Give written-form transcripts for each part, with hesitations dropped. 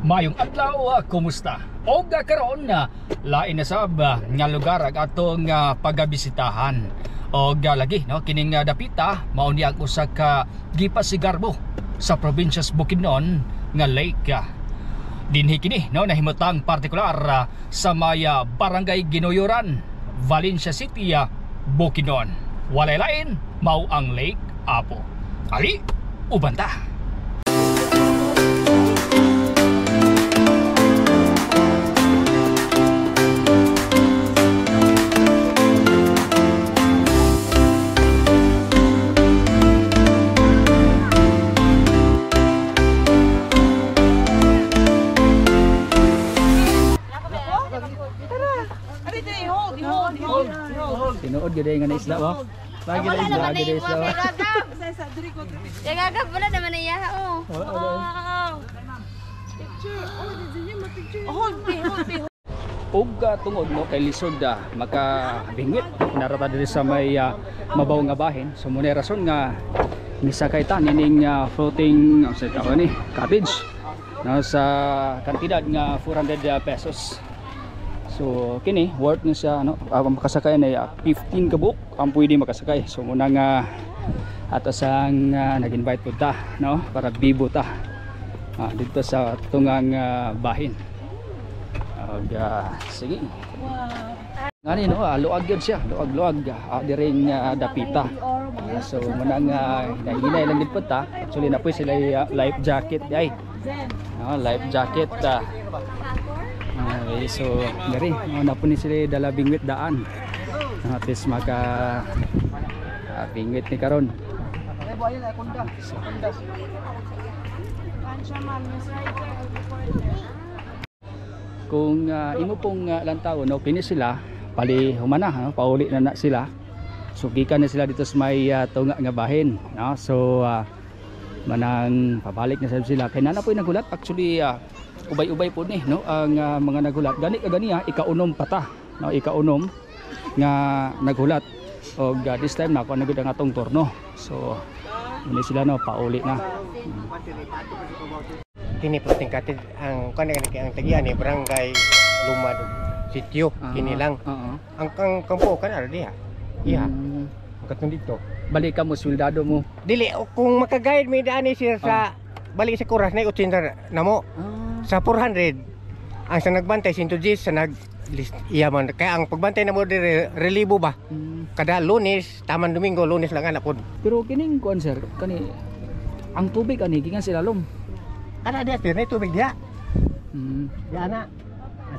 Mayong adlaw, kumusta? O karon na lain na sab nga lugar ag atong pagabisitahan. O lagi no kining dapita mao ni ang usa ka gipasigarbo sa probinsya Bukidnon nga lake. Dinhi kini no nahimutang partikular sa maya barangay Ginoyoran, Valencia City, Bukidnon. Walay lain mao ang Lake Apo. Ali ubanta. Tinuod gid nga na isla wa. Lagi na isla, lagi na isla. Ya gagab wala naman iya oh. Wow. Picture. Oh, picture. Hold me. Ug tungod no kay lisod makabingwit narata diri sa may mabaw nga bahin. So mo rason nga misakay ta nining floating sa tawon ni cottage no sa kantidad nga 400 pesos. So kini worth na siya no makasakay na 15 kabuk ang pwede makasakay. So muna nga atasang nag-invite po ta no para bibo ta dito sa tungang bahin. Sige. Ngani no luag gyud siya, luag diring dapita. So muna nga hinay lang gid po ta. Actually na po sila life jacket ay. No, life jacket okay, so dari na po ni sila dala bingwit daan at least maka bingwit ni karon. Kung imo pong lantaw no kini sila pali humana pauli na sila, so gikan na sila dito sa may tunga nga bahin no? So manang pabalik na sila kay nana po nagulat actually ubay-ubay po ni no ang mga nagulat gani ikaunom pata no ikaunom nga nagulat og this time na ko nagud ang atong turno, so ini sila no pauli na. Kini floating cottage ang ang tagian ni barangay Lumad sitio kini lang. Ang kampo kan ara diha. Iya. Katong dito. Balik ka mo swildado mo. Dili kung maka-guide mi daan ni sir sa balik sa kuras na 80 namo. Sa 400 ang sa nagbantay 110 sa nag iya man kaya ang pagbantay na mo relibo ba kada Lunes taman Domingo Lunes lang ana pod. Pero kining kuan sir kani ang tubig ani gikan sila lom ana dia sir na tubig dia dia ana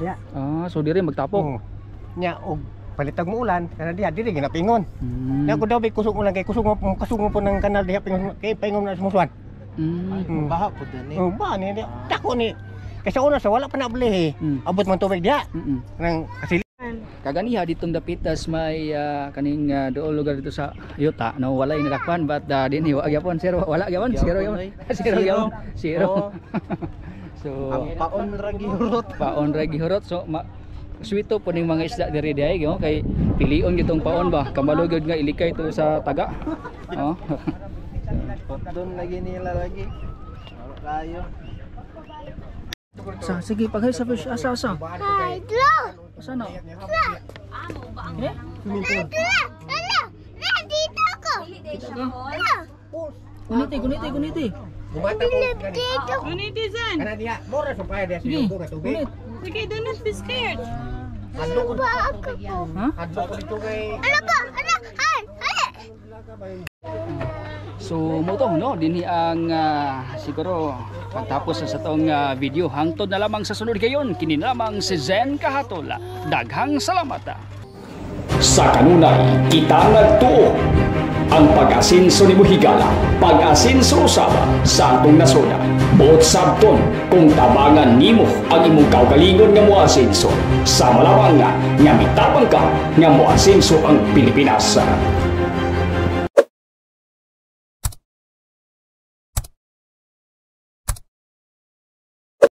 dia so diri magtapok nya og palitag mo ulan kana dia diri ginapingon nya ko daw bay kusog ulan kay kusog po ng kanal diha pingon kay paingon na sumusuan baha po dani ba ni dia dako ni kasi una sa wala pa na beli abot man tubig dia nang kasilan kaganiha ditong dapitas may kaning dool lugar dito sa Yuta no walay nakakpan but dinhi wa gyapon zero wala gyapon zero so ang paon ra gihurot so swito po ning mga isda diri diay kay pilion gitong paon ba kambalo gyud nga ilikay to sa taga doon lagi nila lagi kayo. Sige paghay sa fish asa Hi, dlo. sana Amo ba ang dito ko. Guniti. bumata ko Guniti zan. kana dia mora sa paya dia Sige, sa tubig Sige, do not be scared. adlo ko ha adlo ko dito kay so mo to no dinhi ang siguro pagtapos sa atong video hangtod na lamang sa sunod gayon kini lamang si Zen Kahatola daghang salamat. Sa kanunay kita nagtuo ang pag-asinso ni Buhigala, pag-asinso usaba sa atong nasona. Buot sabton kung tabangan nimo ang imong kaugalingon nga moasinso sa malawang nga mitapang ka nga moasinso ang Pilipinas.